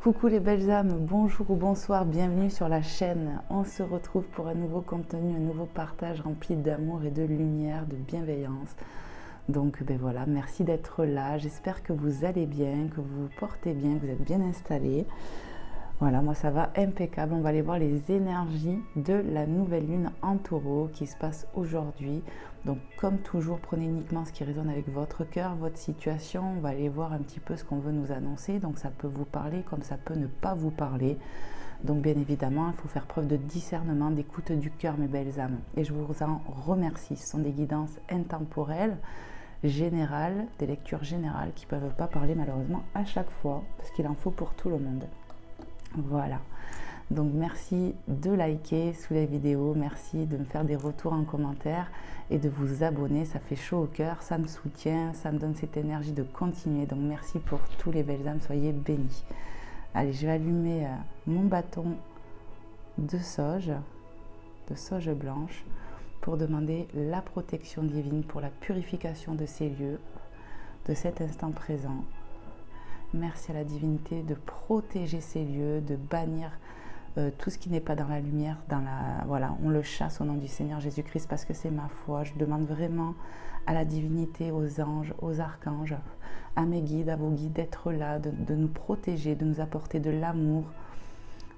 Coucou les belles âmes, bonjour ou bonsoir, bienvenue sur la chaîne. On se retrouve pour un nouveau contenu, un nouveau partage rempli d'amour et de lumière, de bienveillance. Donc ben voilà, merci d'être là, j'espère que vous allez bien, que vous vous portez bien, que vous êtes bien installés. Voilà, moi ça va impeccable. On va aller voir les énergies de la nouvelle lune en taureau qui se passe aujourd'hui. Donc comme toujours, prenez uniquement ce qui résonne avec votre cœur, votre situation. On va aller voir un petit peu ce qu'on veut nous annoncer. Donc ça peut vous parler comme ça peut ne pas vous parler. Donc bien évidemment, il faut faire preuve de discernement, d'écoute du cœur, mes belles âmes. Et je vous en remercie. Ce sont des guidances intemporelles, générales, des lectures générales qui ne peuvent pas parler malheureusement à chaque fois, parce qu'il en faut pour tout le monde. Voilà, donc merci de liker sous la vidéo, merci de me faire des retours en commentaire et de vous abonner, ça fait chaud au cœur, ça me soutient, ça me donne cette énergie de continuer, donc merci pour tous les belles âmes, soyez bénis. Allez, je vais allumer mon bâton de sauge blanche pour demander la protection divine pour la purification de ces lieux, de cet instant présent. Merci à la divinité de protéger ces lieux, de bannir tout ce qui n'est pas dans la lumière, voilà, on le chasse au nom du Seigneur Jésus-Christ parce que c'est ma foi. Je demande vraiment à la divinité, aux anges, aux archanges, à mes guides, à vos guides d'être là, de nous protéger, de nous apporter de l'amour,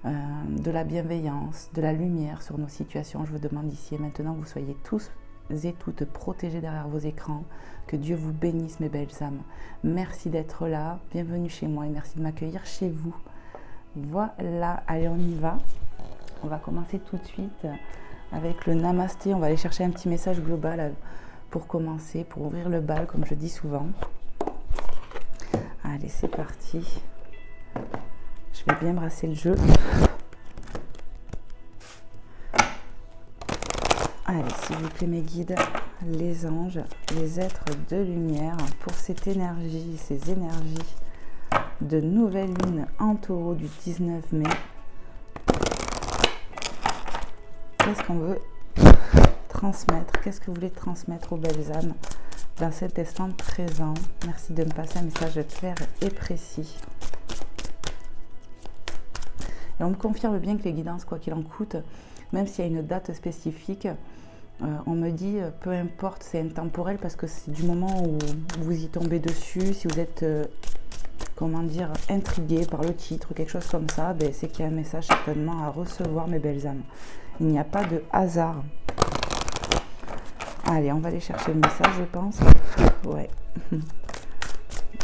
de la bienveillance, de la lumière sur nos situations. Je vous demande ici et maintenant que vous soyez tous et toutes protégés derrière vos écrans. Que Dieu vous bénisse, mes belles âmes. Merci d'être là, bienvenue chez moi et merci de m'accueillir chez vous. Voilà, allez on y va. On va commencer tout de suite avec le namasté. On va aller chercher un petit message global pour commencer, pour ouvrir le bal comme je dis souvent. Allez, c'est parti. Je vais bien brasser le jeu. Allez, s'il vous plaît mes guides, les anges, les êtres de lumière, pour cette énergie, ces énergies de nouvelle lune en taureau du 19 mai. Qu'est-ce qu'on veut transmettre? Qu'est-ce que vous voulez transmettre aux belles âmes dans cet instant présent? Merci de me passer un message clair et précis. Et on me confirme bien que les guidances, quoi qu'il en coûte, même s'il y a une date spécifique, on me dit peu importe, c'est intemporel parce que c'est du moment où vous y tombez dessus, si vous êtes comment dire, intrigué par le titre, quelque chose comme ça, ben, c'est qu'il y a un message certainement à recevoir, mes belles âmes. Il n'y a pas de hasard. Allez, on va aller chercher le message, je pense. Ouais.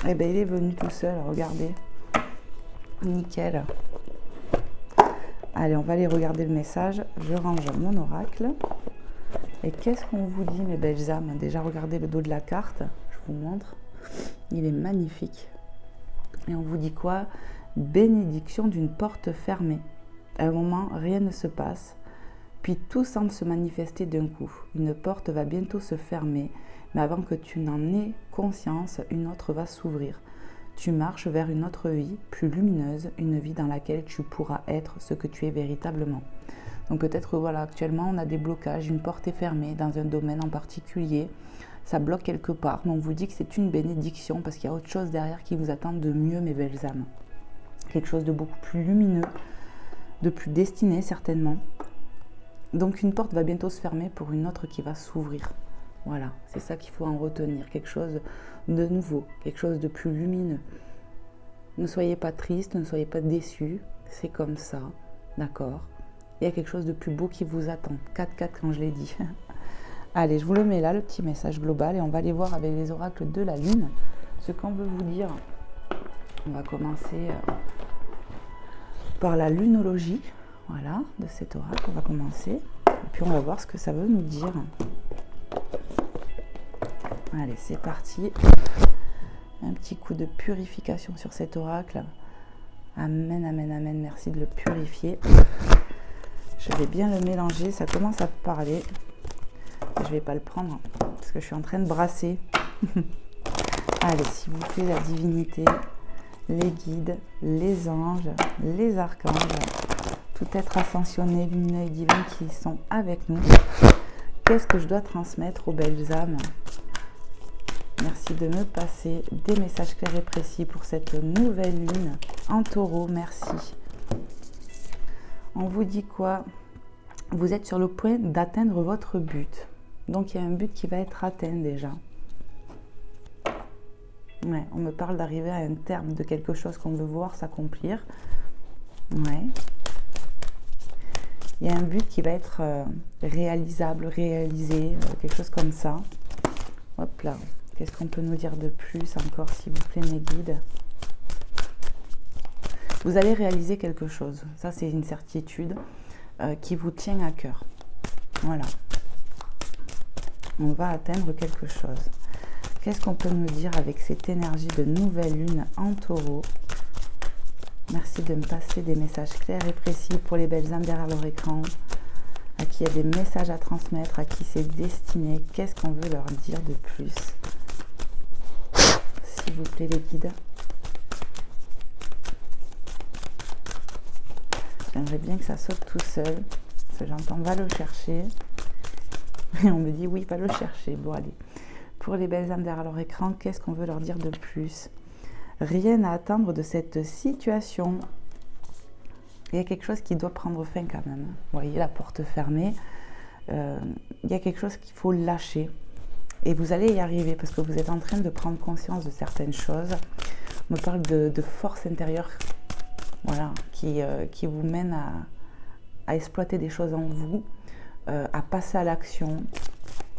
Eh bien, il est venu tout seul, regardez. Nickel. Allez, on va aller regarder le message. Je range mon oracle. Et qu'est-ce qu'on vous dit, mes belles âmes? Déjà, regardez le dos de la carte. Je vous montre. Il est magnifique. Et on vous dit quoi? Bénédiction d'une porte fermée. À un moment, rien ne se passe. Puis tout semble se manifester d'un coup. Une porte va bientôt se fermer. Mais avant que tu n'en aies conscience, une autre va s'ouvrir. Tu marches vers une autre vie, plus lumineuse, une vie dans laquelle tu pourras être ce que tu es véritablement. Donc peut-être, voilà, actuellement, on a des blocages, une porte est fermée dans un domaine en particulier, ça bloque quelque part, mais on vous dit que c'est une bénédiction parce qu'il y a autre chose derrière qui vous attend de mieux, mes belles âmes. Quelque chose de beaucoup plus lumineux, de plus destiné certainement. Donc une porte va bientôt se fermer pour une autre qui va s'ouvrir. Voilà, c'est ça qu'il faut en retenir, quelque chose de nouveau, quelque chose de plus lumineux. Ne soyez pas triste, ne soyez pas déçus, c'est comme ça, d'accord? Il y a quelque chose de plus beau qui vous attend. 4-4 quand je l'ai dit. Allez, je vous le mets là, le petit message global, et on va aller voir avec les oracles de la lune ce qu'on veut vous dire. On va commencer par la lunologie, voilà, de cet oracle. On va commencer, et puis on va voir ce que ça veut nous dire. Allez, c'est parti. Un petit coup de purification sur cet oracle. Amen, amen, amen. Merci de le purifier. Je vais bien le mélanger. Ça commence à parler. Je ne vais pas le prendre parce que je suis en train de brasser. Allez, s'il vous plaît, la divinité, les guides, les anges, les archanges, tout être ascensionné, lumineux et divin qui sont avec nous. Qu'est-ce que je dois transmettre aux belles âmes Merci de me passer des messages clairs et précis pour cette nouvelle lune en taureau. Merci. On vous dit quoi? Vous êtes sur le point d'atteindre votre but. Donc, il y a un but qui va être atteint déjà. Ouais, on me parle d'arriver à un terme de quelque chose qu'on veut voir s'accomplir. Ouais. Il y a un but qui va être réalisable, réalisé, quelque chose comme ça. Hop là. Qu'est-ce qu'on peut nous dire de plus encore, s'il vous plaît, mes guides? Vous allez réaliser quelque chose. Ça, c'est une certitude qui vous tient à cœur. Voilà. On va atteindre quelque chose. Qu'est-ce qu'on peut nous dire avec cette énergie de nouvelle lune en taureau? Merci de me passer des messages clairs et précis pour les belles âmes derrière leur écran, à qui il y a des messages à transmettre, à qui c'est destiné. Qu'est-ce qu'on veut leur dire de plus? S'il vous plaît, les guides. J'aimerais bien que ça saute tout seul. Parce que j'entends va le chercher. Et on me dit oui, va le chercher. Bon, allez. Pour les belles âmes derrière leur écran, qu'est-ce qu'on veut leur dire de plus? Rien à attendre de cette situation. Il y a quelque chose qui doit prendre fin quand même. Vous voyez la porte fermée. Il y a quelque chose qu'il faut lâcher. Et vous allez y arriver parce que vous êtes en train de prendre conscience de certaines choses. On me parle de force intérieure, voilà, qui vous mène à exploiter des choses en vous, à passer à l'action,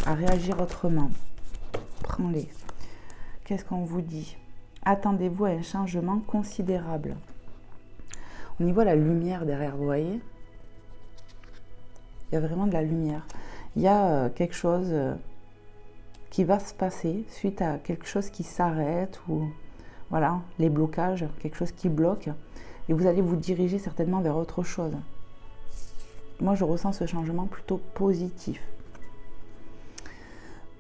à réagir autrement. Prends-les. Qu'est-ce qu'on vous dit? Attendez-vous à un changement considérable. On y voit la lumière derrière, vous voyez? Il y a vraiment de la lumière. Il y a quelque chose qui va se passer suite à quelque chose qui s'arrête ou voilà, les blocages, quelque chose qui bloque. Et vous allez vous diriger certainement vers autre chose. Moi, je ressens ce changement plutôt positif.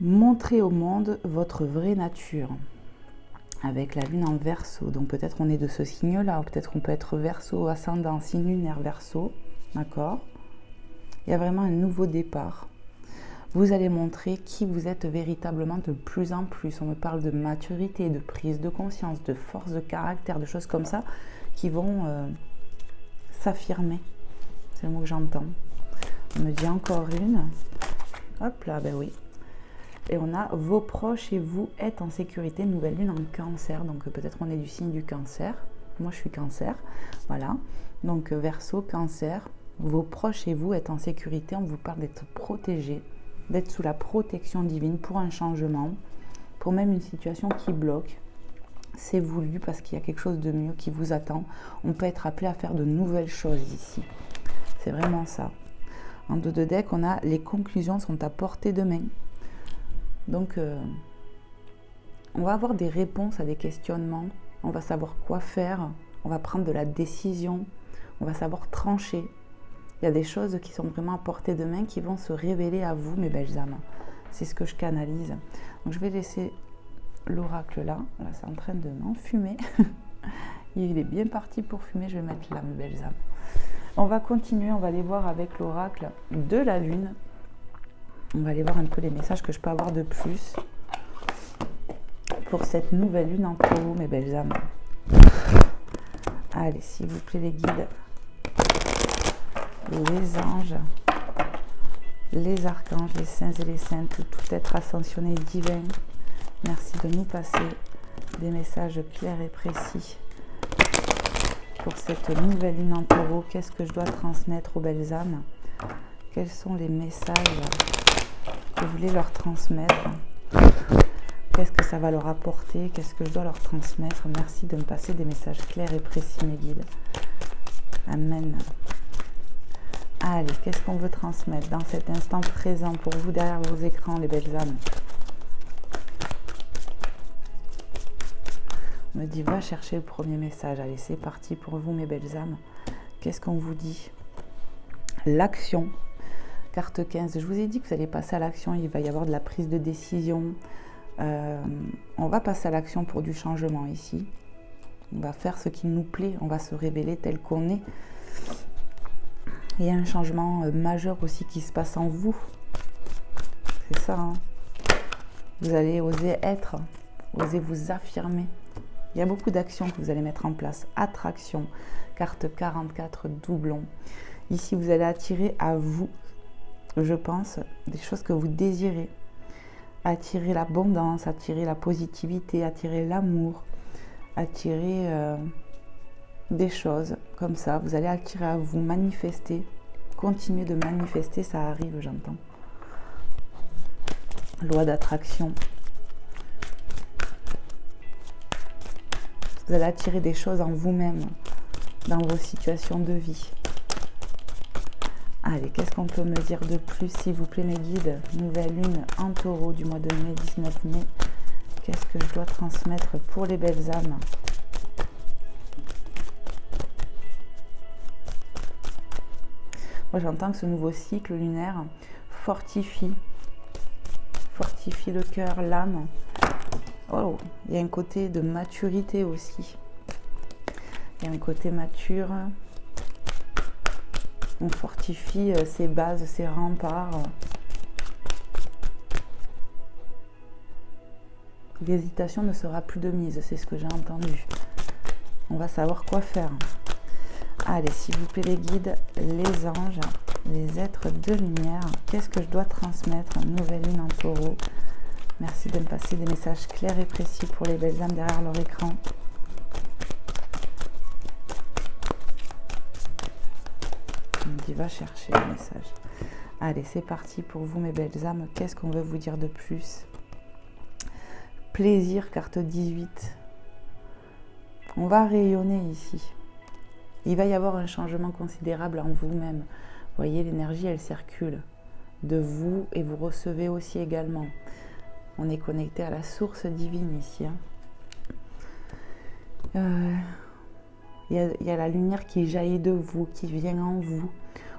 Montrez au monde votre vraie nature. Avec la lune en Verseau. Donc peut-être on est de ce signe-là, ou peut-être on peut être Verseau, ascendant, signe lunaire Verseau. D'accord? Il y a vraiment un nouveau départ. Vous allez montrer qui vous êtes véritablement de plus en plus. On me parle de maturité, de prise de conscience, de force de caractère, de choses comme ça qui vont s'affirmer. C'est le mot que j'entends. On me dit encore une. Hop là, ben oui. Et on a vos proches et vous êtes en sécurité. Nouvelle lune en Cancer. Donc peut-être on est du signe du Cancer. Moi je suis Cancer. Voilà. Donc Verseau, Cancer. Vos proches et vous êtes en sécurité. On vous parle d'être protégé, d'être sous la protection divine pour un changement, pour même une situation qui bloque. C'est voulu parce qu'il y a quelque chose de mieux qui vous attend. On peut être appelé à faire de nouvelles choses ici. C'est vraiment ça. En dos de deck, on a les conclusions sont à portée de main. Donc, on va avoir des réponses à des questionnements. On va savoir quoi faire. On va prendre de la décision. On va savoir trancher. Il y a des choses qui sont vraiment à portée de main qui vont se révéler à vous, mes belles âmes. C'est ce que je canalise. Donc, je vais laisser l'oracle là. Là, c'est en train de m'enfumer. Il est bien parti pour fumer. Je vais mettre là, mes belles âmes. On va continuer. On va aller voir avec l'oracle de la lune. On va aller voir un peu les messages que je peux avoir de plus pour cette nouvelle lune en taureau, mes belles âmes. Allez, s'il vous plaît, les guides, les anges, les archanges, les saints et les saintes, tout être ascensionné divin. Merci de nous passer des messages clairs et précis pour cette nouvelle lune en taureau. Qu'est-ce que je dois transmettre aux belles âmes? Quels sont les messages que vous voulez leur transmettre? Qu'est-ce que ça va leur apporter? Qu'est-ce que je dois leur transmettre? Merci de me passer des messages clairs et précis, mes guides. Amen. Allez, qu'est-ce qu'on veut transmettre dans cet instant présent pour vous derrière vos écrans, les belles âmes? On me dit, va chercher le premier message. Allez, c'est parti pour vous, mes belles âmes. Qu'est-ce qu'on vous dit? L'action. Carte 15, je vous ai dit que vous allez passer à l'action, il va y avoir de la prise de décision. On va passer à l'action pour du changement ici. On va faire ce qui nous plaît, on va se révéler tel qu'on est. Il y a un changement majeur aussi qui se passe en vous. C'est ça, hein? Vous allez oser être, oser vous affirmer. Il y a beaucoup d'actions que vous allez mettre en place. Attraction, carte 44, doublon. Ici, vous allez attirer à vous, je pense, des choses que vous désirez. Attirer l'abondance, attirer la positivité, attirer l'amour, attirer des choses comme ça. Vous allez attirer à vous, manifester. Continuez de manifester, ça arrive, j'entends. Loi d'attraction. Vous allez attirer des choses en vous-même, dans vos situations de vie. Allez, qu'est-ce qu'on peut me dire de plus, s'il vous plaît, mes guides? Nouvelle lune en taureau du mois de mai, 19 mai. Qu'est-ce que je dois transmettre pour les belles âmes? Moi, j'entends que ce nouveau cycle lunaire fortifie le cœur, l'âme. Oh, il y a un côté de maturité aussi. Il y a un côté mature. On fortifie ses bases, ses remparts. L'hésitation ne sera plus de mise, c'est ce que j'ai entendu. On va savoir quoi faire. Allez, s'il vous plaît les guides, les anges, les êtres de lumière, qu'est-ce que je dois transmettre? Nouvelle lune en taureau. Merci de me passer des messages clairs et précis pour les belles âmes derrière leur écran. On va chercher le message. Allez, c'est parti pour vous mes belles âmes. Qu'est-ce qu'on veut vous dire de plus? Plaisir, carte 18. On va rayonner ici. Il va y avoir un changement considérable en vous-même. Vous voyez, l'énergie, elle circule de vous et vous recevez aussi également. On est connecté à la source divine ici. Il y a la lumière qui jaillit de vous, qui vient en vous.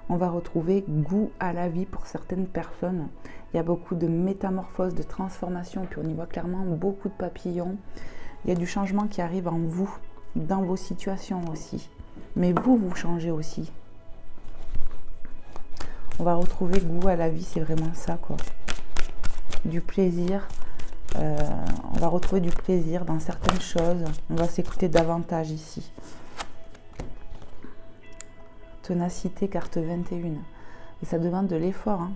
On va retrouver goût à la vie pour certaines personnes. Il y a beaucoup de métamorphoses, de transformations. Puis on y voit clairement beaucoup de papillons. Il y a du changement qui arrive en vous, dans vos situations aussi. Mais vous, vous changez aussi. On va retrouver goût à la vie, c'est vraiment ça, quoi. Du plaisir. On va retrouver du plaisir dans certaines choses. On va s'écouter davantage ici. Ténacité, carte 21. Et ça demande de l'effort. Hein.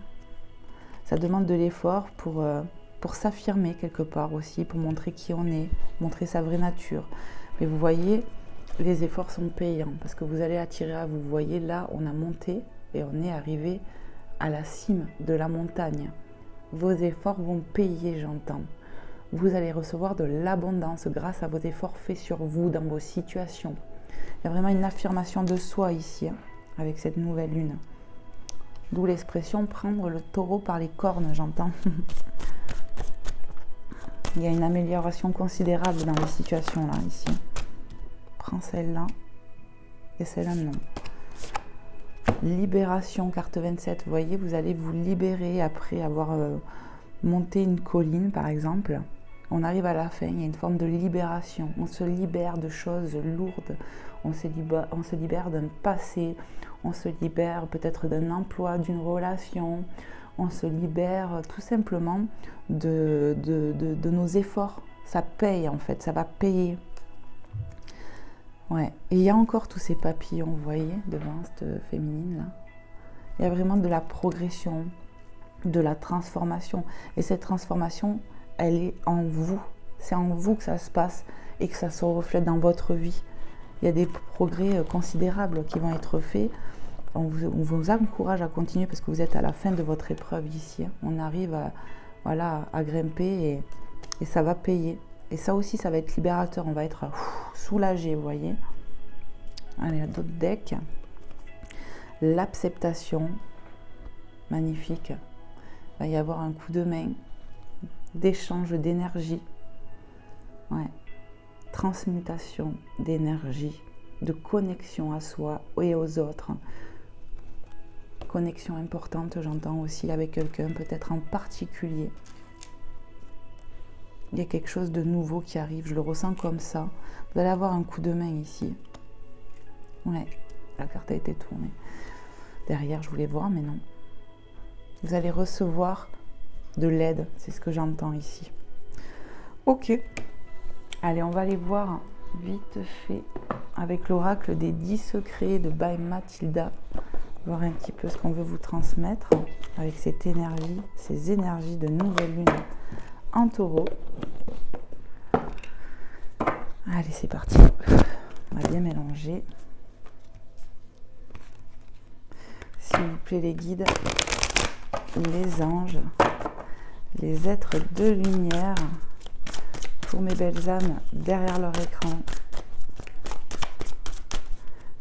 Ça demande de l'effort pour s'affirmer quelque part aussi, pour montrer qui on est, montrer sa vraie nature. Mais vous voyez, les efforts sont payants parce que vous allez attirer à vous. Vous voyez, là, on a monté et on est arrivé à la cime de la montagne. Vos efforts vont payer, j'entends. Vous allez recevoir de l'abondance grâce à vos efforts faits sur vous, dans vos situations. Il y a vraiment une affirmation de soi ici, hein, avec cette nouvelle lune. D'où l'expression prendre le taureau par les cornes, j'entends. Il y a une amélioration considérable dans les situations là, ici. Prends celle-là et celle-là non. Libération, carte 27. Vous voyez, vous allez vous libérer après avoir monté une colline, par exemple. On arrive à la fin, il y a une forme de libération. On se libère de choses lourdes. On se libère d'un passé. On se libère peut-être d'un emploi, d'une relation. On se libère tout simplement de nos efforts. Ça paye en fait, ça va payer. Ouais. Et il y a encore tous ces papillons, vous voyez, devant cette féminine là. Il y a vraiment de la progression, de la transformation. Et cette transformation, elle est en vous. C'est en vous que ça se passe et que ça se reflète dans votre vie. Il y a des progrès considérables qui vont être faits. On vous encourage à continuer parce que vous êtes à la fin de votre épreuve ici. On arrive à, voilà, à grimper et ça va payer. Et ça aussi, ça va être libérateur. On va être soulagé, vous voyez. Allez, d'autres decks. L'acceptation. Magnifique. Il va y avoir un coup de main d'échange d'énergie. Ouais. Transmutation d'énergie, de connexion à soi et aux autres. Connexion importante, j'entends aussi avec quelqu'un, peut-être en particulier. Il y a quelque chose de nouveau qui arrive, je le ressens comme ça. Vous allez avoir un coup de main ici. Ouais, la carte a été tournée. Derrière, je voulais voir, mais non. Vous allez recevoir de l'aide. C'est ce que j'entends ici. Ok. Allez, on va aller voir vite fait avec l'oracle des 10 secrets de By Mathilda. Voir un petit peu ce qu'on veut vous transmettre avec cette énergie, ces énergies de nouvelle lune en taureau. Allez, c'est parti. On va bien mélanger. S'il vous plaît, les guides, les anges, les êtres de lumière, pour mes belles âmes derrière leur écran.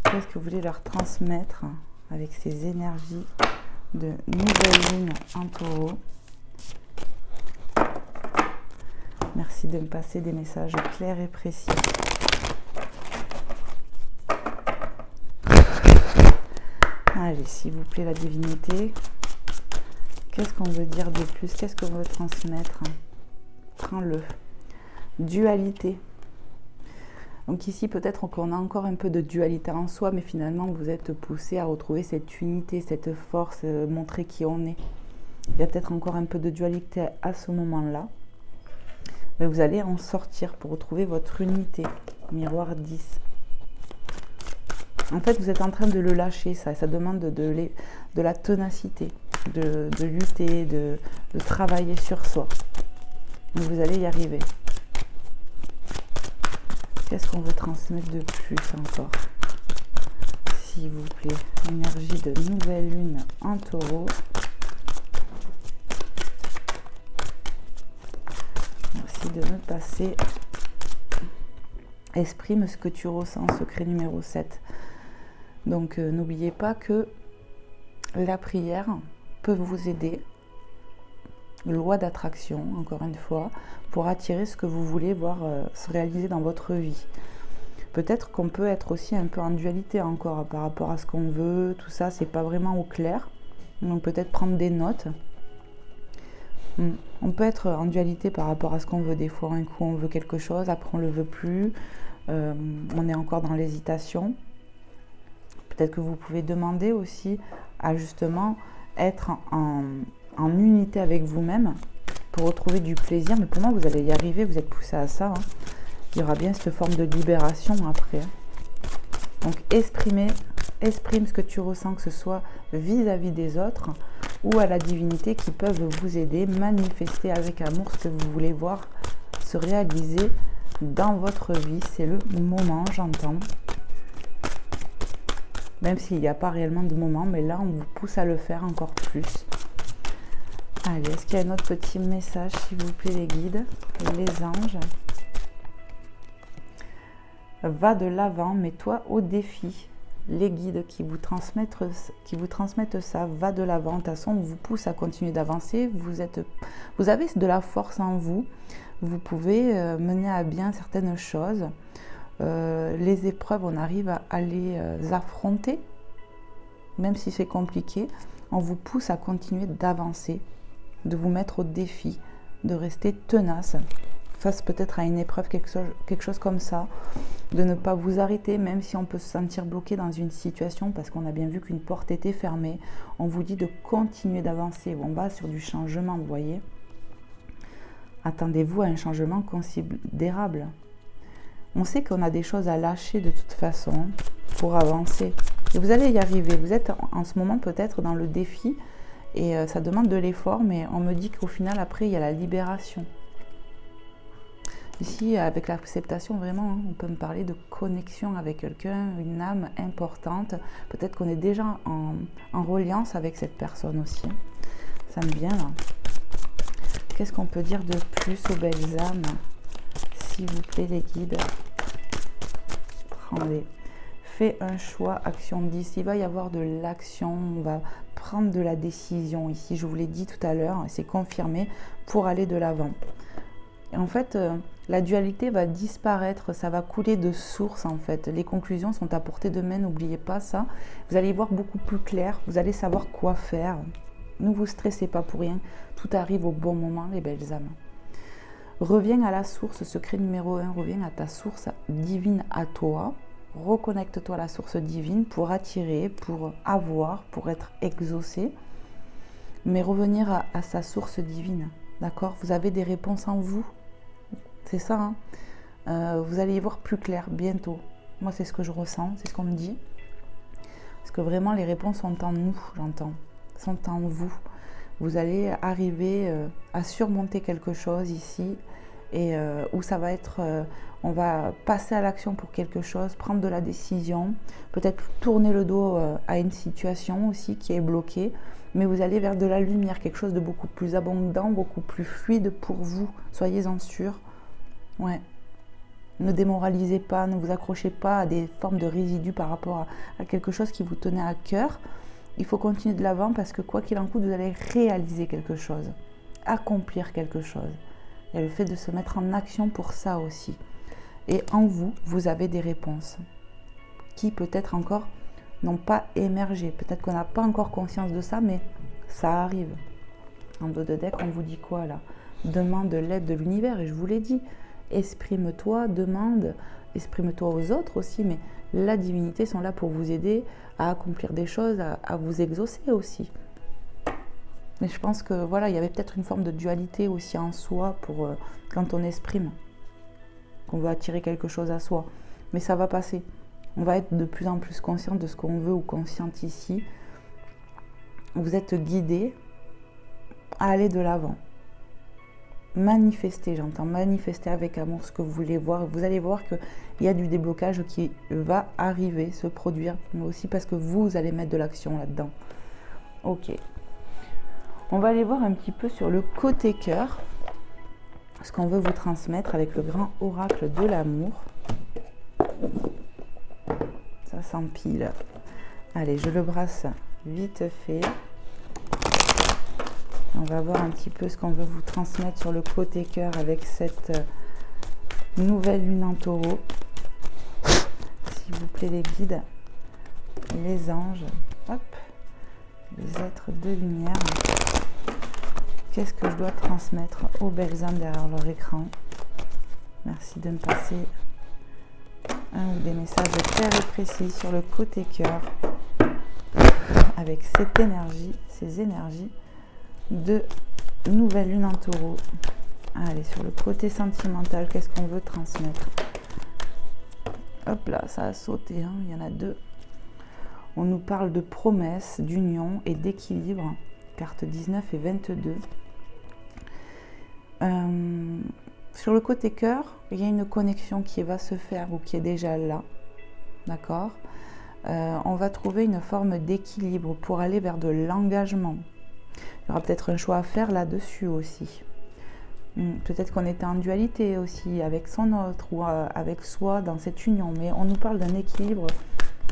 Qu'est-ce que vous voulez leur transmettre avec ces énergies de nouvelle lune en taureau? Merci de me passer des messages clairs et précis. Allez, s'il vous plaît, la divinité. Qu'est-ce qu'on veut dire de plus? Qu'est-ce qu'on veut transmettre? Prends-le. Dualité. Donc ici, peut-être qu'on a encore un peu de dualité en soi, mais finalement, vous êtes poussé à retrouver cette unité, cette force, montrer qui on est. Il y a peut-être encore un peu de dualité à ce moment-là. Mais vous allez en sortir pour retrouver votre unité. Miroir 10. En fait, vous êtes en train de le lâcher, ça demande de la ténacité, de lutter, de travailler sur soi. Mais vous allez y arriver. Qu'est-ce qu'on veut transmettre de plus encore? S'il vous plaît, énergie de nouvelle lune en taureau. Merci de me passer. Exprime ce que tu ressens, secret numéro 7. Donc, n'oubliez pas que la prière peut vous aider. Loi d'attraction, encore une fois, pour attirer ce que vous voulez voir se réaliser dans votre vie. Peut-être qu'on peut être aussi un peu en dualité encore par rapport à ce qu'on veut, tout ça, c'est pas vraiment au clair. Donc peut-être prendre des notes. On peut être en dualité par rapport à ce qu'on veut. Des fois, un coup on veut quelque chose, après on le veut plus. On est encore dans l'hésitation. Peut-être que vous pouvez demander aussi à justement être en unité avec vous-même pour retrouver du plaisir. Mais pour moi, vous allez y arriver, vous êtes poussé à ça. Hein. Il y aura bien cette forme de libération après. Donc, exprime ce que tu ressens, que ce soit vis-à-vis des autres ou à la divinité qui peuvent vous aider, manifester avec amour ce que vous voulez voir se réaliser dans votre vie. C'est le moment, j'entends. Même s'il n'y a pas réellement de moment, mais là, on vous pousse à le faire encore plus. Allez, est-ce qu'il y a un autre petit message, s'il vous plaît, les guides, les anges? Va de l'avant, mets-toi au défi. Les guides qui vous transmettent ça, va de l'avant. De toute façon, on vous pousse à continuer d'avancer. Vous avez de la force en vous. Vous pouvez mener à bien certaines choses. Les épreuves, on arrive à les affronter, même si c'est compliqué. On vous pousse à continuer d'avancer, de vous mettre au défi, de rester tenace face peut-être à une épreuve, quelque chose comme ça, de ne pas vous arrêter, même si on peut se sentir bloqué dans une situation parce qu'on a bien vu qu'une porte était fermée. On vous dit de continuer d'avancer. On va sur du changement, vous voyez. Attendez-vous à un changement considérable. On sait qu'on a des choses à lâcher de toute façon pour avancer. Et vous allez y arriver. Vous êtes en ce moment peut-être dans le défi et ça demande de l'effort, mais on me dit qu'au final, après, il y a la libération. Ici, avec l'acceptation, vraiment, on peut me parler de connexion avec quelqu'un, une âme importante. Peut-être qu'on est déjà en reliance avec cette personne aussi. Ça me vient là. Qu'est-ce qu'on peut dire de plus aux belles âmes? S'il vous plaît, les guides. Prends-les. Fais un choix, action 10. Il va y avoir de l'action, on va prendre de la décision ici. Je vous l'ai dit tout à l'heure, c'est confirmé pour aller de l'avant. Et en fait, la dualité va disparaître, ça va couler de source en fait. Les conclusions sont à portée de main, n'oubliez pas ça. Vous allez y voir beaucoup plus clair, vous allez savoir quoi faire. Ne vous stressez pas pour rien, tout arrive au bon moment, les belles âmes. Reviens à la source, secret numéro 1, reviens à ta source divine à toi. Reconnecte-toi à la source divine pour attirer, pour avoir, pour être exaucé. mais revenir à sa source divine, d'accord? Vous avez des réponses en vous, c'est ça, hein. Vous allez y voir plus clair bientôt. Moi, c'est ce que je ressens, c'est ce qu'on me dit. Parce que vraiment, les réponses sont en nous, j'entends, sont en vous. Vous allez arriver à surmonter quelque chose ici, et où ça va être, on va passer à l'action pour quelque chose, prendre de la décision, peut-être tourner le dos à une situation aussi qui est bloquée, mais vous allez vers de la lumière, quelque chose de beaucoup plus abondant, beaucoup plus fluide pour vous, soyez-en sûrs. Ouais. Ne démoralisez pas, ne vous accrochez pas à des formes de résidus par rapport à quelque chose qui vous tenait à cœur. Il faut continuer de l'avant parce que quoi qu'il en coûte, vous allez réaliser quelque chose, accomplir quelque chose. Il y a le fait de se mettre en action pour ça aussi. Et en vous, vous avez des réponses qui peut-être encore n'ont pas émergé. Peut-être qu'on n'a pas encore conscience de ça, mais ça arrive. En dos de deck, on vous dit quoi là? Demande l'aide de l'univers, et je vous l'ai dit. Exprime-toi, demande, exprime-toi aux autres aussi, mais la divinité sont là pour vous aider à accomplir des choses, à vous exaucer aussi. Mais je pense que voilà, il y avait peut-être une forme de dualité aussi en soi pour quand on exprime, qu'on veut attirer quelque chose à soi. Mais ça va passer. On va être de plus en plus conscient de ce qu'on veut ou consciente ici. Vous êtes guidé à aller de l'avant. Manifester, j'entends, manifester avec amour ce que vous voulez voir. Vous allez voir qu'il y a du déblocage qui va arriver, se produire, mais aussi parce que vous allez mettre de l'action là-dedans. Ok. On va aller voir un petit peu sur le côté cœur, ce qu'on veut vous transmettre avec le grand oracle de l'amour. Ça s'empile. Allez, je le brasse vite fait. On va voir un petit peu ce qu'on veut vous transmettre sur le côté cœur avec cette nouvelle lune en taureau. S'il vous plaît, les guides, les anges, hop, les êtres de lumière. Qu'est-ce que je dois transmettre aux belles âmes derrière leur écran? Merci de me passer un ou des messages clairs et précis sur le côté cœur avec cette énergie, ces énergies de nouvelle lune en taureau. Allez, sur le côté sentimental, qu'est-ce qu'on veut transmettre? Hop là, ça a sauté, hein, il y en a deux. On nous parle de promesses, d'union et d'équilibre. Carte 19 et 22. Sur le côté cœur, il y a une connexion qui va se faire ou qui est déjà là. D'accord? On va trouver une forme d'équilibre pour aller vers de l'engagement. Il y aura peut-être un choix à faire là-dessus aussi. Peut-être qu'on était en dualité aussi avec son autre ou avec soi dans cette union. Mais on nous parle d'un équilibre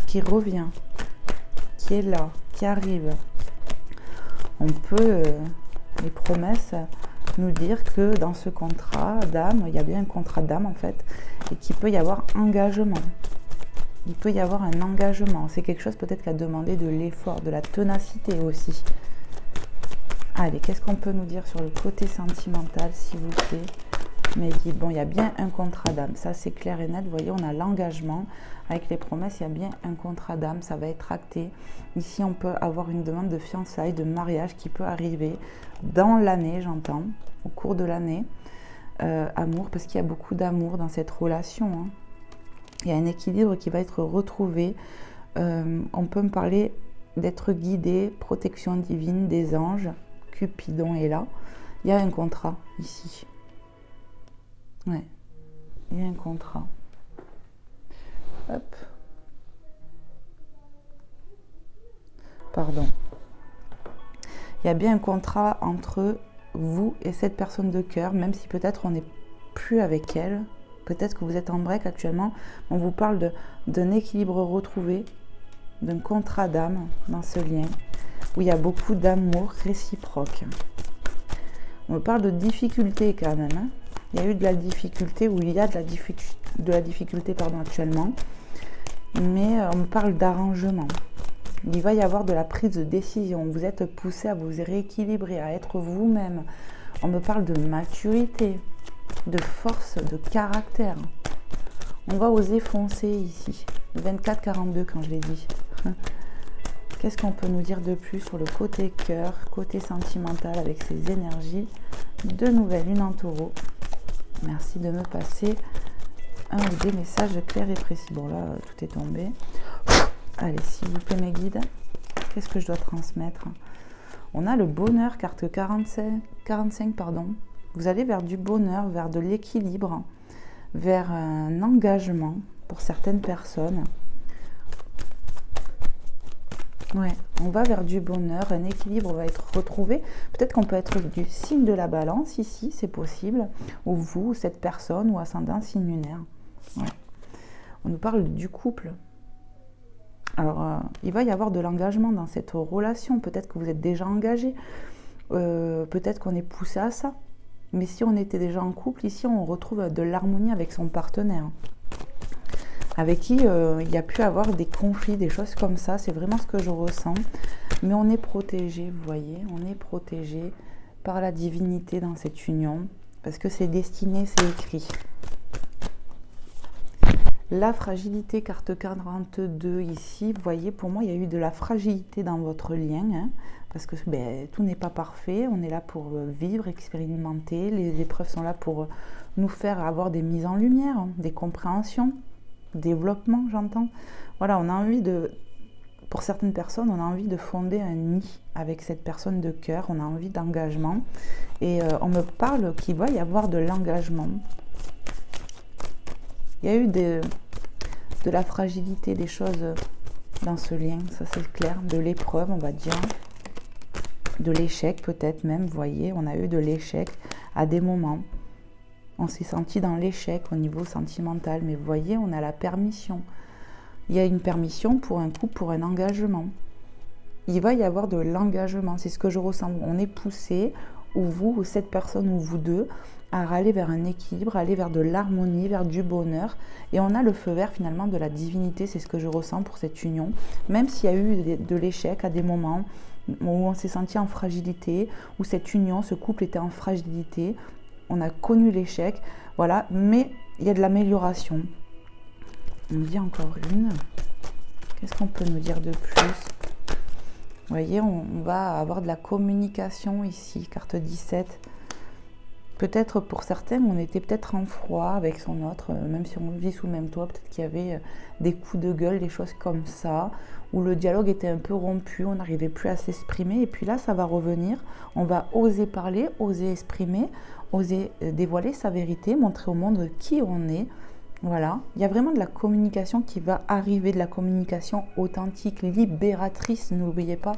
qui revient, qui est là, qui arrive. On peut, les promesses, nous dire que dans ce contrat d'âme, il y a bien un contrat d'âme en fait, et qu'il peut y avoir engagement. Il peut y avoir un engagement. C'est quelque chose peut-être qui a demandé de l'effort, de la ténacité aussi. Allez, qu'est-ce qu'on peut nous dire sur le côté sentimental, s'il vous plaît? Mais bon, il y a bien un contrat d'âme. Ça, c'est clair et net. Vous voyez, on a l'engagement. Avec les promesses, il y a bien un contrat d'âme. Ça va être acté. Ici, on peut avoir une demande de fiançailles, de mariage qui peut arriver dans l'année, j'entends, au cours de l'année. Amour, parce qu'il y a beaucoup d'amour dans cette relation. Hein. Il y a un équilibre qui va être retrouvé. On peut me parler d'être guidé, protection divine des anges. Cupidon est là. Il y a un contrat ici. Ouais, il y a un contrat. Hop. Pardon. Il y a bien un contrat entre vous et cette personne de cœur, même si peut-être on n'est plus avec elle. Peut-être que vous êtes en break actuellement. On vous parle d'un équilibre retrouvé, d'un contrat d'âme dans ce lien, où il y a beaucoup d'amour réciproque. On me parle de difficulté quand même. Hein. Il y a eu de la difficulté, ou il y a de la difficulté actuellement. Mais on me parle d'arrangement. Il va y avoir de la prise de décision. Vous êtes poussé à vous rééquilibrer, à être vous-même. On me parle de maturité, de force, de caractère. On va oser foncer ici. 24-42 quand je l'ai dit. Qu'est-ce qu'on peut nous dire de plus sur le côté cœur, côté sentimental avec ces énergies de nouvelle lune en taureau? Merci de me passer un ou des messages clairs et précis. Bon là, tout est tombé. Allez, s'il vous plaît mes guides, qu'est-ce que je dois transmettre? On a le bonheur, carte 45 pardon. Vous allez vers du bonheur, vers de l'équilibre, vers un engagement pour certaines personnes. Ouais, on va vers du bonheur, un équilibre va être retrouvé. Peut-être qu'on peut être du signe de la balance ici, c'est possible. Ou vous, ou cette personne, ou ascendant signe lunaire. Ouais. On nous parle du couple. Alors, il va y avoir de l'engagement dans cette relation. Peut-être que vous êtes déjà engagé. Peut-être qu'on est poussé à ça. Mais si on était déjà en couple, ici, on retrouve de l'harmonie avec son partenaire. Avec qui il y a pu avoir des conflits, des choses comme ça. C'est vraiment ce que je ressens. Mais on est protégé, vous voyez. On est protégé par la divinité dans cette union. Parce que c'est destiné, c'est écrit. La fragilité, carte 42 ici. Vous voyez, pour moi, il y a eu de la fragilité dans votre lien. Hein, parce que tout n'est pas parfait. On est là pour vivre, expérimenter. Les épreuves sont là pour nous faire avoir des mises en lumière, hein, des compréhensions. Développement, j'entends. Voilà, on a envie de, pour certaines personnes, on a envie de fonder un nid avec cette personne de cœur, on a envie d'engagement. Et on me parle qu'il va y avoir de l'engagement. Il y a eu de la fragilité, des choses dans ce lien, ça c'est clair, de l'épreuve, on va dire, de l'échec peut-être même, vous voyez, on a eu de l'échec à des moments. On s'est senti dans l'échec au niveau sentimental, mais vous voyez, on a la permission. Il y a une permission pour un couple, pour un engagement. Il va y avoir de l'engagement, c'est ce que je ressens. On est poussé, ou vous, ou cette personne, ou vous deux, à aller vers un équilibre, aller vers de l'harmonie, vers du bonheur. Et on a le feu vert finalement de la divinité, c'est ce que je ressens pour cette union. Même s'il y a eu de l'échec à des moments où on s'est senti en fragilité, où cette union, ce couple était en fragilité, on a connu l'échec, voilà, mais il y a de l'amélioration. On me dit encore une. Qu'est-ce qu'on peut nous dire de plus? Vous voyez, on va avoir de la communication ici, carte 17. Peut-être pour certains, on était peut-être en froid avec son autre, même si on vit sous le même toit, peut-être qu'il y avait des coups de gueule, des choses comme ça, où le dialogue était un peu rompu, on n'arrivait plus à s'exprimer, et puis là, ça va revenir, on va oser parler, oser exprimer, oser dévoiler sa vérité, montrer au monde qui on est. Voilà, il y a vraiment de la communication qui va arriver, de la communication authentique, libératrice, n'oubliez pas,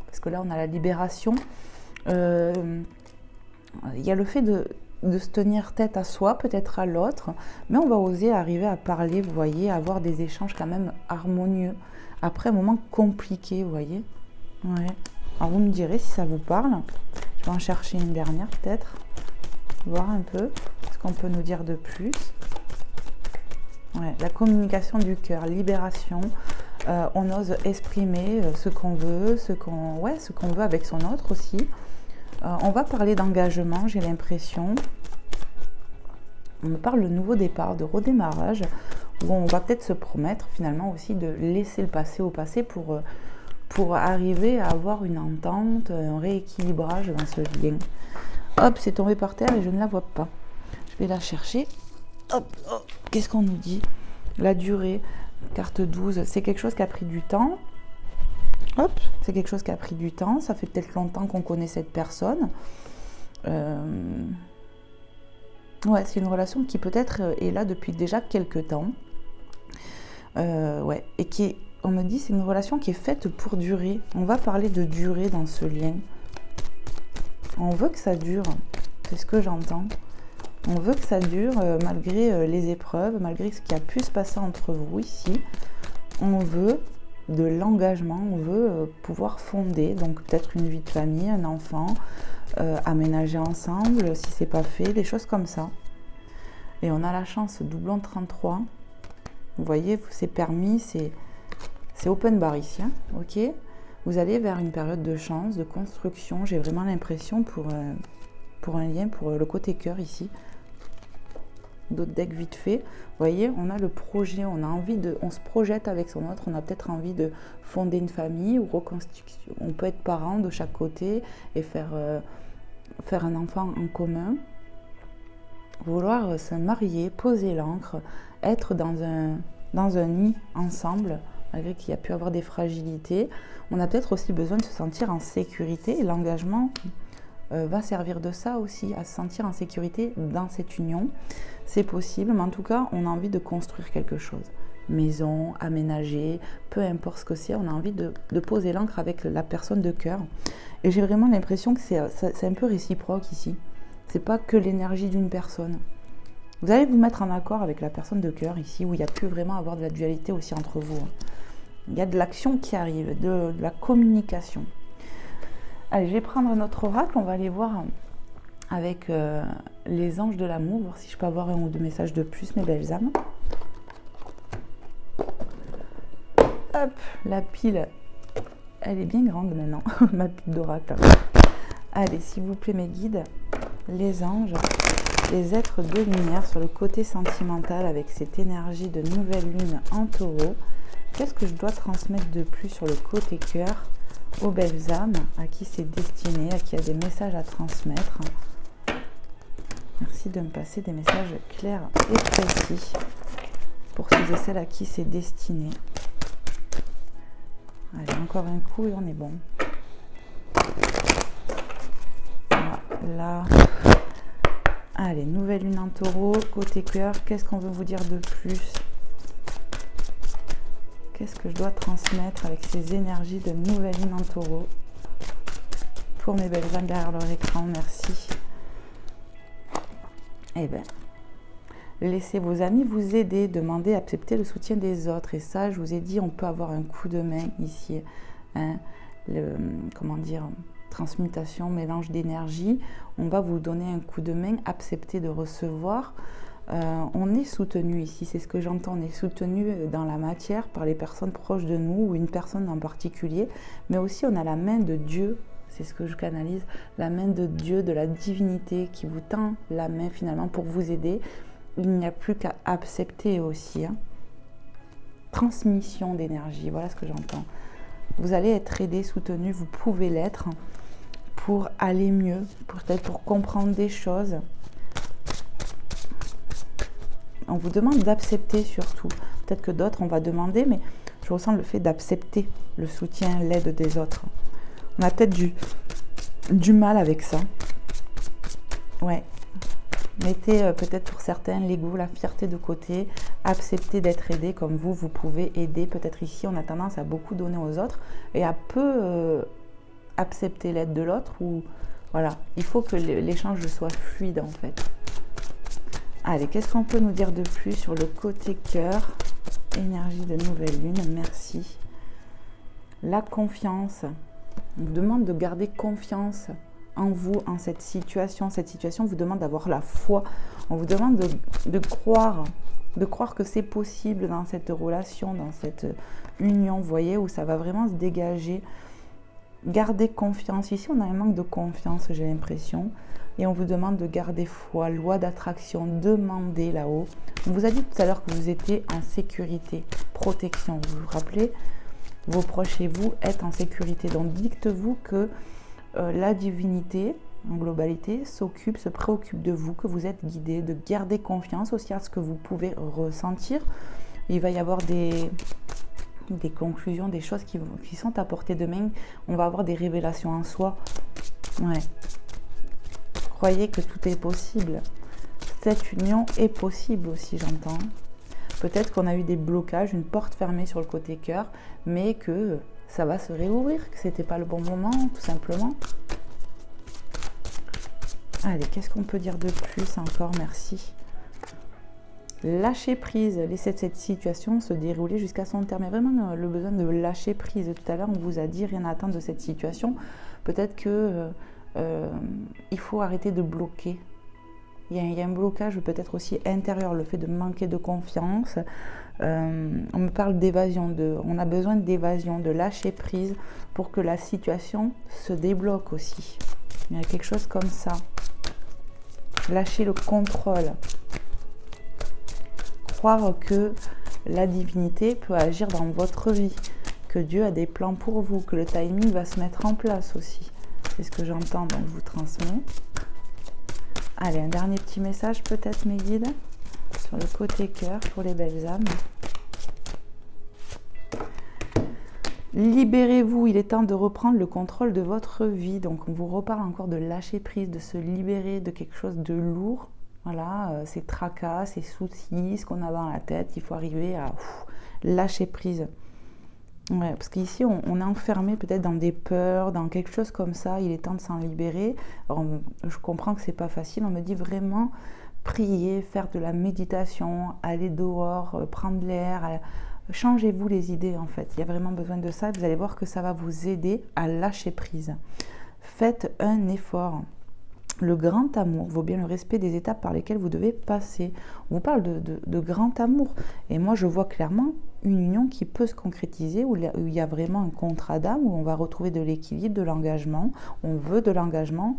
parce que là on a la libération. Il y a le fait de se tenir tête à soi, peut-être à l'autre, mais on va oser arriver à parler, vous voyez, à avoir des échanges quand même harmonieux, après un moment compliqué, vous voyez. Ouais. Alors vous me direz si ça vous parle, je vais en chercher une dernière peut-être. Voir un peu ce qu'on peut nous dire de plus. Ouais, la communication du cœur, libération. On ose exprimer ce qu'on veut, ce qu'on veut avec son autre aussi. On va parler d'engagement, j'ai l'impression. On me parle de nouveau départ, de redémarrage, où on va peut-être se promettre finalement aussi de laisser le passé au passé pour arriver à avoir une entente, un rééquilibrage dans ce lien. Hop, c'est tombé par terre et je ne la vois pas. Je vais la chercher. Hop, hop. Qu'est-ce qu'on nous dit? La durée, carte 12, c'est quelque chose qui a pris du temps. Hop, c'est quelque chose qui a pris du temps. Ça fait peut-être longtemps qu'on connaît cette personne. Ouais, c'est une relation qui peut-être est là depuis déjà quelques temps. Ouais, et qui est, on me dit, c'est une relation qui est faite pour durer. On va parler de durée dans ce lien. On veut que ça dure, c'est ce que j'entends. On veut que ça dure malgré les épreuves, malgré ce qui a pu se passer entre vous ici. On veut de l'engagement, on veut pouvoir fonder, donc peut-être une vie de famille, un enfant, aménager ensemble, si c'est pas fait, des choses comme ça. Et on a la chance, doublon 33. Vous voyez, c'est permis, c'est open bar ici, hein, ok. Vous allez vers une période de chance, de construction. J'ai vraiment l'impression pour un lien, pour le côté cœur ici. d'autres decks vite fait. Vous voyez, on a le projet, on a envie de, on se projette avec son autre, on a peut-être envie de fonder une famille ou reconstitution. On peut être parent de chaque côté et faire un enfant en commun. Vouloir se marier, poser l'ancre, être dans un nid ensemble, malgré qu'il y a pu avoir des fragilités. On a peut-être aussi besoin de se sentir en sécurité et l'engagement va servir de ça aussi, à se sentir en sécurité dans cette union. C'est possible, mais en tout cas, on a envie de construire quelque chose. Maison, aménager, peu importe ce que c'est, on a envie de poser l'ancre avec la personne de cœur. Et j'ai vraiment l'impression que c'est un peu réciproque ici. C'est pas que l'énergie d'une personne. Vous allez vous mettre en accord avec la personne de cœur ici, où il y a pu vraiment avoir de la dualité aussi entre vous. Il y a de l'action qui arrive, de la communication. Allez, je vais prendre notre oracle, on va aller voir avec les anges de l'amour, voir si je peux avoir un ou deux messages de plus, mes belles âmes. Hop, la pile, elle est bien grande maintenant, ma pile d'oracle. Allez, s'il vous plaît, mes guides, les anges, les êtres de lumière sur le côté sentimental avec cette énergie de nouvelle lune en taureau. Qu'est-ce que je dois transmettre de plus sur le côté cœur aux belles âmes à qui c'est destiné, à qui a des messages à transmettre? Merci de me passer des messages clairs et précis pour ceux et celles à qui c'est destiné. Allez, encore un coup et on est bon. Voilà. Allez, nouvelle lune en taureau, côté cœur, qu'est-ce qu'on veut vous dire de plus? Qu'est-ce que je dois transmettre avec ces énergies de nouvelle lune en taureau pour mes belles âmes derrière leur écran? Merci. Eh bien, laissez vos amis vous aider, demandez, acceptez le soutien des autres. Et ça, je vous ai dit, on peut avoir un coup de main ici. Hein, comment dire, transmutation, mélange d'énergie. On va vous donner un coup de main, accepter de recevoir. On est soutenu ici, c'est ce que j'entends, on est soutenu dans la matière par les personnes proches de nous ou une personne en particulier, mais aussi on a la main de Dieu, c'est ce que je canalise, la main de Dieu, de la divinité qui vous tend la main finalement pour vous aider. Il n'y a plus qu'à accepter aussi. Hein. Transmission d'énergie, voilà ce que j'entends. Vous allez être aidé, soutenu, vous pouvez l'être pour aller mieux, peut-être pour comprendre des choses. On vous demande d'accepter surtout. Peut-être que d'autres, on va demander, mais je ressens le fait d'accepter le soutien, l'aide des autres. On a peut-être du mal avec ça. Ouais. Mettez peut-être pour certains l'ego, la fierté de côté. Acceptez d'être aidé comme vous pouvez aider. Peut-être ici, on a tendance à beaucoup donner aux autres et à peu accepter l'aide de l'autre. Ou voilà, il faut que l'échange soit fluide en fait. Allez, qu'est-ce qu'on peut nous dire de plus sur le côté cœur? Énergie de nouvelle lune, merci. La confiance. On vous demande de garder confiance en vous, en cette situation. Cette situation vous demande d'avoir la foi. On vous demande de croire que c'est possible dans cette relation, dans cette union, vous voyez, où ça va vraiment se dégager. Gardez confiance. Ici, on a un manque de confiance, j'ai l'impression. Et on vous demande de garder foi, loi d'attraction, demandez là-haut. On vous a dit tout à l'heure que vous étiez en sécurité, protection. Vous vous rappelez, vos proches et vous êtes en sécurité. Donc dites-vous que la divinité, en globalité, se préoccupe de vous, que vous êtes guidé, de garder confiance aussi à ce que vous pouvez ressentir. Il va y avoir des conclusions, des choses qui sont à portée de main. On va avoir des révélations en soi. Ouais. Croyez que tout est possible. Cette union est possible aussi, j'entends. Peut-être qu'on a eu des blocages, une porte fermée sur le côté cœur, mais que ça va se réouvrir, que c'était pas le bon moment, tout simplement. Allez, qu'est-ce qu'on peut dire de plus encore? Merci. Lâcher prise, laisser cette situation se dérouler jusqu'à son terme. Il y a vraiment le besoin de lâcher prise. Tout à l'heure, on vous a dit rien à attendre de cette situation. Peut-être que il faut arrêter de bloquer. Il y a un blocage peut-être aussi intérieur, le fait de manquer de confiance. On me parle d'évasion, on a besoin d'évasion, de lâcher prise pour que la situation se débloque aussi. Il y a quelque chose comme ça. Lâcher le contrôle. croire que la divinité peut agir dans votre vie, que Dieu a des plans pour vous, que le timing va se mettre en place aussi. C'est ce que j'entends, donc je vous transmets. Allez, un dernier petit message peut-être, mes guides, sur le côté cœur pour les belles âmes. Libérez-vous, il est temps de reprendre le contrôle de votre vie. Donc on vous reparle encore de lâcher prise, de se libérer de quelque chose de lourd. Voilà, ces tracas, ces soucis, ce qu'on a dans la tête, il faut arriver à lâcher prise. Ouais, parce qu'ici on est enfermé peut-être dans des peurs, dans quelque chose comme ça, il est temps de s'en libérer. Alors, je comprends que c'est pas facile, on me dit vraiment prier, faire de la méditation, aller dehors, prendre l'air. Changez-vous les idées en fait, il y a vraiment besoin de ça, vous allez voir que ça va vous aider à lâcher prise. Faites un effort. Le grand amour vaut bien le respect des étapes par lesquelles vous devez passer. On vous parle de grand amour et moi je vois clairement une union qui peut se concrétiser où il y a vraiment un contrat d'âme, où on va retrouver de l'équilibre, de l'engagement, on veut de l'engagement.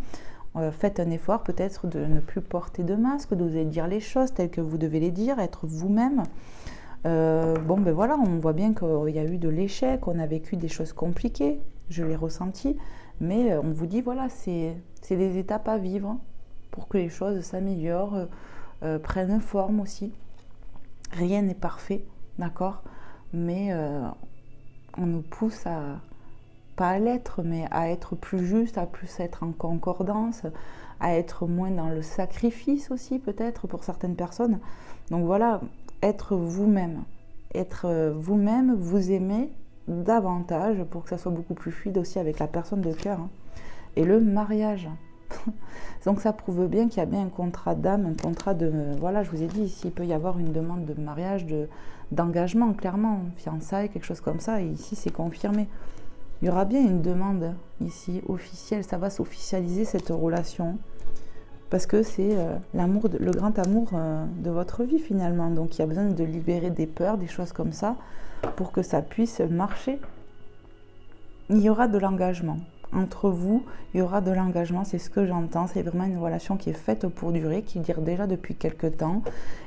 Faites un effort peut-être de ne plus porter de masque, d'oser dire les choses telles que vous devez les dire, être vous-même. Bon ben voilà, on voit bien qu'il y a eu de l'échec, on a vécu des choses compliquées, je l'ai ressenti, mais on vous dit voilà, c'est des étapes à vivre pour que les choses s'améliorent, prennent forme aussi. Rien n'est parfait, d'accord, mais on nous pousse à, pas à l'être, mais à être plus juste, à plus être en concordance, à être moins dans le sacrifice aussi peut-être pour certaines personnes. Donc voilà, être vous-même, vous aimer davantage pour que ça soit beaucoup plus fluide aussi avec la personne de cœur. Hein. Et le mariage. Donc ça prouve bien qu'il y a bien un contrat d'âme, un contrat de... Voilà, je vous ai dit, ici il peut y avoir une demande de mariage, d'engagement, clairement, fiançailles, quelque chose comme ça, et ici c'est confirmé. Il y aura bien une demande ici officielle, ça va s'officialiser cette relation. Parce que c'est l'amour, le grand amour de votre vie finalement. Donc il y a besoin de libérer des peurs, des choses comme ça, pour que ça puisse marcher. Il y aura de l'engagement. Entre vous, il y aura de l'engagement, c'est ce que j'entends. C'est vraiment une relation qui est faite pour durer, qui dure déjà depuis quelques temps,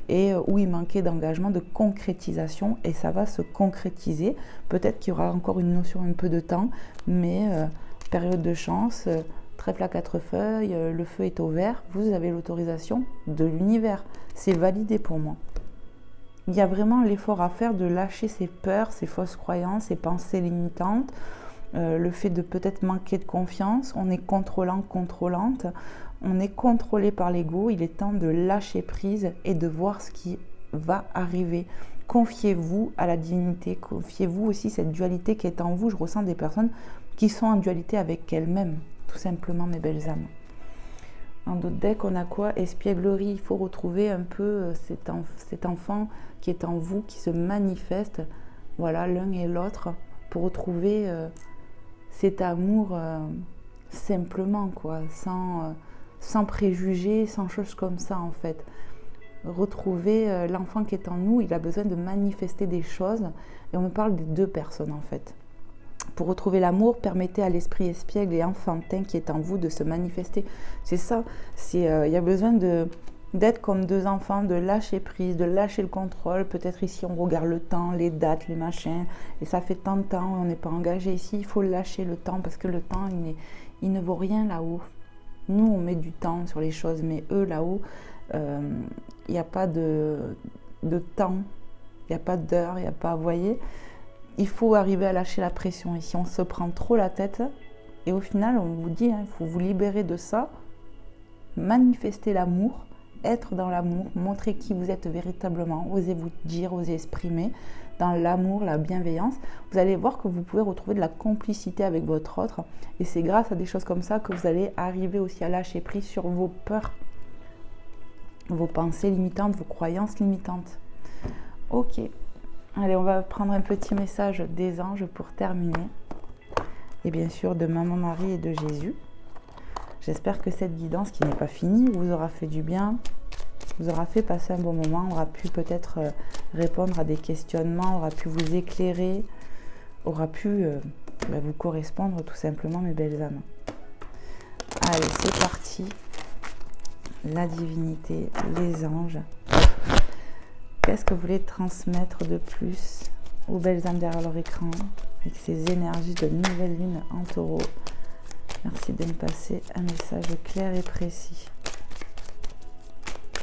et où il manquait d'engagement, de concrétisation, et ça va se concrétiser. Peut-être qu'il y aura encore une notion un peu de temps, mais période de chance... Trèfle à 4 feuilles, le feu est au vert, vous avez l'autorisation de l'univers. C'est validé pour moi. Il y a vraiment l'effort à faire de lâcher ses peurs, ses fausses croyances, ses pensées limitantes, le fait de peut-être manquer de confiance. On est contrôlant, contrôlante, on est contrôlé par l'ego. Il est temps de lâcher prise et de voir ce qui va arriver. Confiez-vous à la divinité, confiez-vous aussi cette dualité qui est en vous. Je ressens des personnes qui sont en dualité avec elles-mêmes. Tout simplement, mes belles âmes. En d'autres decks, on a quoi? Espièglerie. Il faut retrouver un peu cet enfant qui est en vous, qui se manifeste, voilà, l'un et l'autre, pour retrouver cet amour simplement, quoi, sans préjugés, sans choses comme ça, en fait. Retrouver l'enfant qui est en nous, il a besoin de manifester des choses, et on me parle des deux personnes, en fait. Pour retrouver l'amour, permettez à l'esprit espiègle et enfantin qui est en vous de se manifester. C'est ça, il y a besoin d'être comme deux enfants, de lâcher prise, de lâcher le contrôle. Peut-être ici, on regarde le temps, les dates, les machins, et ça fait tant de temps, on n'est pas engagé ici. Il faut lâcher le temps parce que le temps, il ne vaut rien là-haut. Nous, on met du temps sur les choses, mais eux, là-haut, il n'y a pas de temps, il n'y a pas d'heure, il n'y a pas, vous voyez. Il faut arriver à lâcher la pression. Ici, on se prend trop la tête. Et au final, on vous dit, hein, il faut vous libérer de ça. Manifester l'amour, être dans l'amour, montrer qui vous êtes véritablement. Osez vous dire, osez exprimer dans l'amour, la bienveillance. Vous allez voir que vous pouvez retrouver de la complicité avec votre autre. Et c'est grâce à des choses comme ça que vous allez arriver aussi à lâcher prise sur vos peurs, vos pensées limitantes, vos croyances limitantes. Ok. Allez, on va prendre un petit message des anges pour terminer. Et bien sûr, de Maman Marie et de Jésus. J'espère que cette guidance, qui n'est pas finie, vous aura fait du bien, vous aura fait passer un bon moment, aura pu peut-être répondre à des questionnements, aura pu vous éclairer, aura pu vous correspondre tout simplement, mes belles âmes. Allez, c'est parti. La divinité, les anges. Qu'est-ce que vous voulez transmettre de plus aux belles âmes derrière leur écran avec ces énergies de nouvelle lune en taureau? Merci de me passer un message clair et précis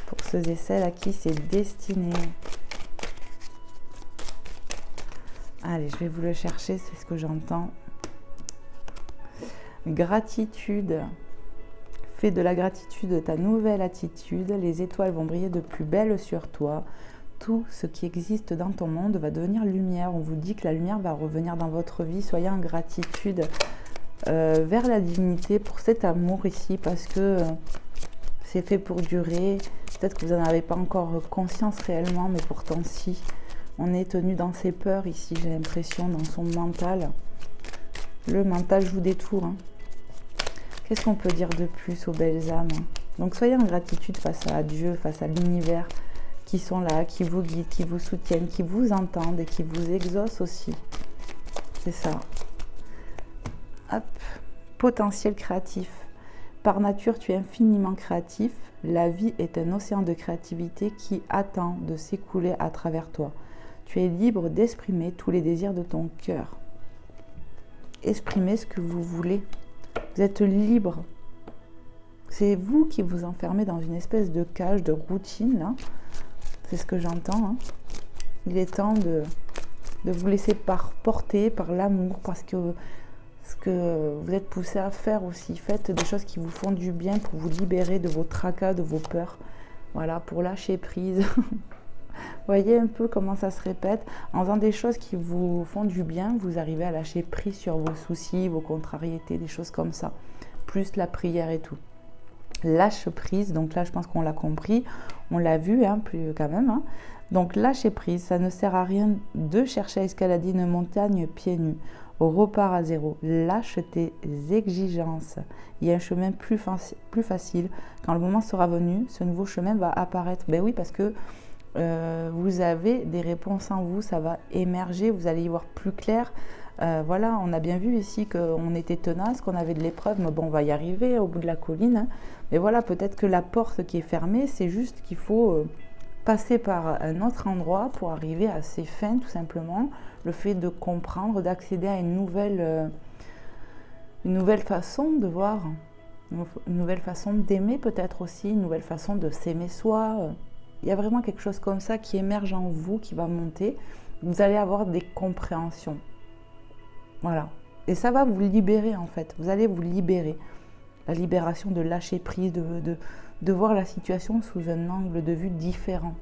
pour ceux et celles à qui c'est destiné. Allez, je vais vous le chercher, c'est ce que j'entends. Gratitude. Fais de la gratitude ta nouvelle attitude. Les étoiles vont briller de plus belle sur toi. Tout ce qui existe dans ton monde va devenir lumière. On vous dit que la lumière va revenir dans votre vie. Soyez en gratitude vers la divinité pour cet amour ici, parce que c'est fait pour durer. Peut-être que vous n'en avez pas encore conscience réellement, mais pourtant si. On est tenu dans ses peurs ici, j'ai l'impression, dans son mental. Le mental joue des tours. Hein. Qu'est-ce qu'on peut dire de plus aux belles âmes? Donc soyez en gratitude face à Dieu, face à l'univers, qui sont là, qui vous guident, qui vous soutiennent, qui vous entendent et qui vous exaucent aussi. C'est ça. Hop. Potentiel créatif. Par nature, tu es infiniment créatif. La vie est un océan de créativité qui attend de s'écouler à travers toi. Tu es libre d'exprimer tous les désirs de ton cœur. Exprimez ce que vous voulez. Vous êtes libre. C'est vous qui vous enfermez dans une espèce de cage, de routine, là. C'est ce que j'entends. Hein. Il est temps de vous laisser porter par l'amour, parce que ce que vous êtes poussé à faire aussi. Faites des choses qui vous font du bien pour vous libérer de vos tracas, de vos peurs. Voilà, pour lâcher prise. Voyez un peu comment ça se répète. En faisant des choses qui vous font du bien, vous arrivez à lâcher prise sur vos soucis, vos contrariétés, des choses comme ça. Plus la prière et tout. Lâche prise, donc là je pense qu'on l'a compris, on l'a vu hein, plus quand même. Hein. Donc lâcher prise, ça ne sert à rien de chercher à escalader une montagne pieds nus. Repars à zéro, lâche tes exigences. Il y a un chemin plus facile. Quand le moment sera venu, ce nouveau chemin va apparaître. Ben oui, parce que vous avez des réponses en vous, ça va émerger, vous allez y voir plus clair. Voilà, on a bien vu ici qu'on était tenace, qu'on avait de l'épreuve, mais bon, on va y arriver au bout de la colline. Hein. Mais voilà, peut-être que la porte qui est fermée, c'est juste qu'il faut passer par un autre endroit pour arriver à ses fins, tout simplement. Le fait de comprendre, d'accéder à une nouvelle façon de voir, une nouvelle façon d'aimer peut-être aussi, une nouvelle façon de s'aimer soi. Il y a vraiment quelque chose comme ça qui émerge en vous, qui va monter. Vous allez avoir des compréhensions. Voilà. Et ça va vous libérer en fait. Vous allez vous libérer. La libération de lâcher prise, de voir la situation sous un angle de vue différent.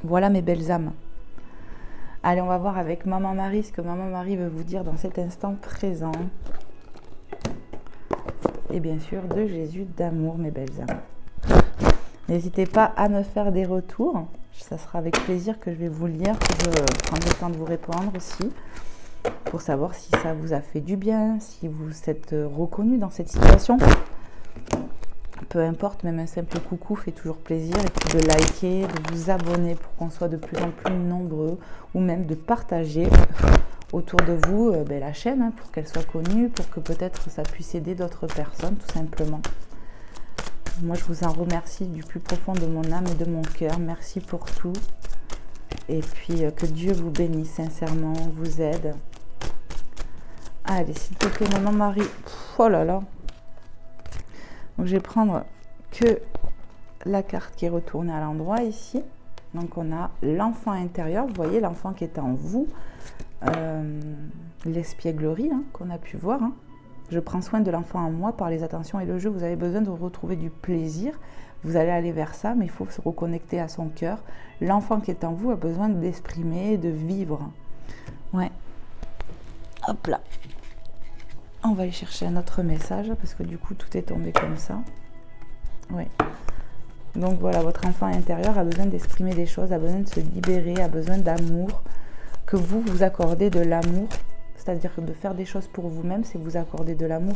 Voilà mes belles âmes. Allez, on va voir avec Maman Marie ce que Maman Marie veut vous dire dans cet instant présent. Et bien sûr, de Jésus d'amour, mes belles âmes. N'hésitez pas à me faire des retours. Ça sera avec plaisir que je vais vous lire, que je prendrai le temps de vous répondre aussi, pour savoir si ça vous a fait du bien, si vous êtes reconnu dans cette situation. Peu importe, même un simple coucou fait toujours plaisir. Et puis de liker, de vous abonner pour qu'on soit de plus en plus nombreux, ou même de partager autour de vous la chaîne hein, pour qu'elle soit connue, pour que peut-être ça puisse aider d'autres personnes tout simplement. Moi je vous en remercie du plus profond de mon âme et de mon cœur. Merci pour tout. Et puis que Dieu vous bénisse sincèrement, vous aide. Allez, s'il te plaît, Maman Marie. Oh là là. Donc je vais prendre que la carte qui est retournée à l'endroit ici. Donc on a l'enfant intérieur, vous voyez l'enfant qui est en vous. L'espièglerie hein, qu'on a pu voir. Hein. Je prends soin de l'enfant en moi par les attentions et le jeu. Vous avez besoin de retrouver du plaisir. Vous allez aller vers ça, mais il faut se reconnecter à son cœur. L'enfant qui est en vous a besoin d'exprimer, de vivre. Ouais. Hop là. On va aller chercher un autre message parce que du coup tout est tombé comme ça. Ouais. Donc voilà, votre enfant intérieur a besoin d'exprimer des choses, a besoin de se libérer, a besoin d'amour. Que vous vous accordez de l'amour. C'est-à-dire de faire des choses pour vous-même, c'est vous accorder de l'amour.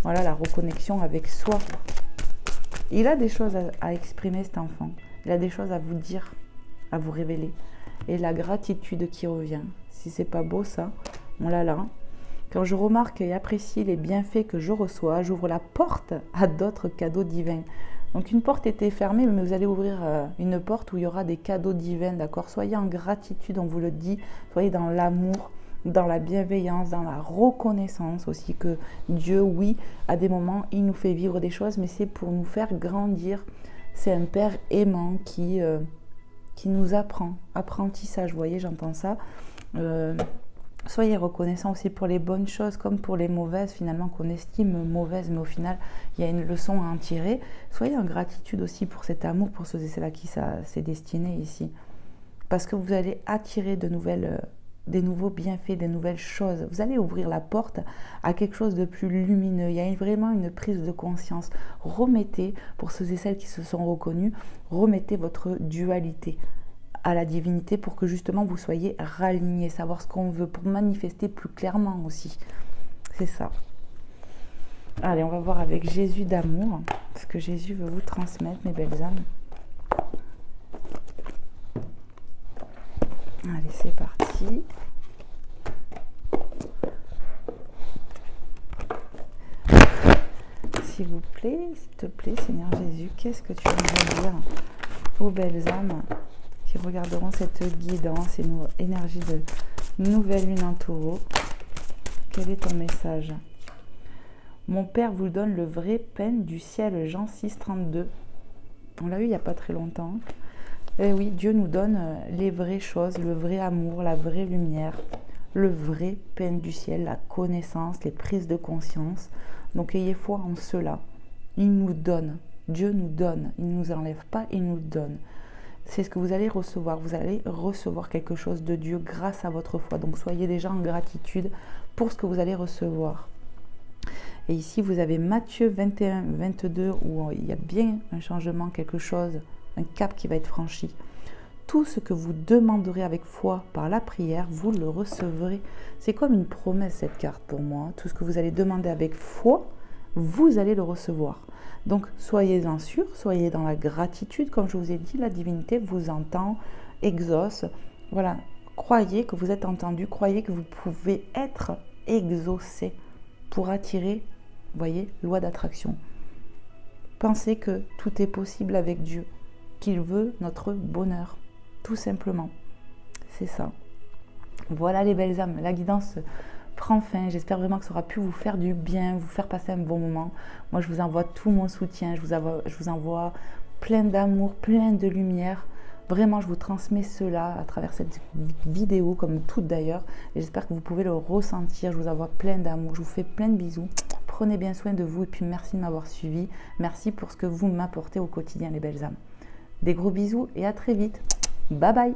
Voilà, la reconnexion avec soi. Il a des choses à exprimer, cet enfant. Il a des choses à vous dire, à vous révéler. Et la gratitude qui revient. Si c'est pas beau ça, on l'a là. Quand je remarque et apprécie les bienfaits que je reçois, j'ouvre la porte à d'autres cadeaux divins. Donc une porte était fermée, mais vous allez ouvrir une porte où il y aura des cadeaux divins, d'accord? Soyez en gratitude, on vous le dit, soyez dans l'amour, dans la bienveillance, dans la reconnaissance aussi que Dieu, oui, à des moments, il nous fait vivre des choses, mais c'est pour nous faire grandir. C'est un Père aimant qui nous apprend, apprentissage, vous voyez, j'entends ça. Soyez reconnaissants aussi pour les bonnes choses comme pour les mauvaises, finalement, qu'on estime mauvaises, mais au final, il y a une leçon à en tirer. Soyez en gratitude aussi pour cet amour, pour ceux et celles à qui ça s'est destiné ici. Parce que vous allez attirer des nouveaux bienfaits, des nouvelles choses. Vous allez ouvrir la porte à quelque chose de plus lumineux. Il y a vraiment une prise de conscience. Remettez, pour ceux et celles qui se sont reconnus, remettez votre dualité à la divinité pour que justement vous soyez ralignés, savoir ce qu'on veut, pour manifester plus clairement aussi. C'est ça. Allez, on va voir avec Jésus d'amour, ce que Jésus veut vous transmettre, mes belles âmes. Allez, c'est parti. S'il vous plaît, s'il te plaît, Seigneur Jésus, qu'est-ce que tu veux dire aux belles âmes qui regarderont cette guidance et nos énergies de nouvelle lune en taureau? Quel est ton message? Mon Père vous donne le vrai pain du ciel, Jean 6, 32. On l'a eu il n'y a pas très longtemps. Et oui, Dieu nous donne les vraies choses, le vrai amour, la vraie lumière, le vrai pain du ciel, la connaissance, les prises de conscience. Donc ayez foi en cela. Il nous donne, Dieu nous donne, il ne nous enlève pas, il nous donne. C'est ce que vous allez recevoir. Vous allez recevoir quelque chose de Dieu grâce à votre foi. Donc soyez déjà en gratitude pour ce que vous allez recevoir. Et ici, vous avez Matthieu 21, 22, où il y a bien un changement, quelque chose, un cap qui va être franchi. Tout ce que vous demanderez avec foi par la prière, vous le recevrez. C'est comme une promesse, cette carte pour moi. Tout ce que vous allez demander avec foi, vous allez le recevoir. Donc, soyez-en sûrs, soyez dans la gratitude. Comme je vous ai dit, la divinité vous entend, exauce. Voilà, croyez que vous êtes entendu, croyez que vous pouvez être exaucé pour attirer, vous voyez, loi d'attraction. Pensez que tout est possible avec Dieu, qu'il veut notre bonheur, tout simplement. C'est ça. Voilà les belles âmes, la guidance prend fin. J'espère vraiment que ça aura pu vous faire du bien, vous faire passer un bon moment. Moi, je vous envoie tout mon soutien, je vous envoie plein d'amour, plein de lumière. Vraiment, je vous transmets cela à travers cette vidéo, comme toutes d'ailleurs. Et j'espère que vous pouvez le ressentir. Je vous envoie plein d'amour, je vous fais plein de bisous. Prenez bien soin de vous et puis merci de m'avoir suivi. Merci pour ce que vous m'apportez au quotidien, les belles âmes. Des gros bisous et à très vite. Bye bye.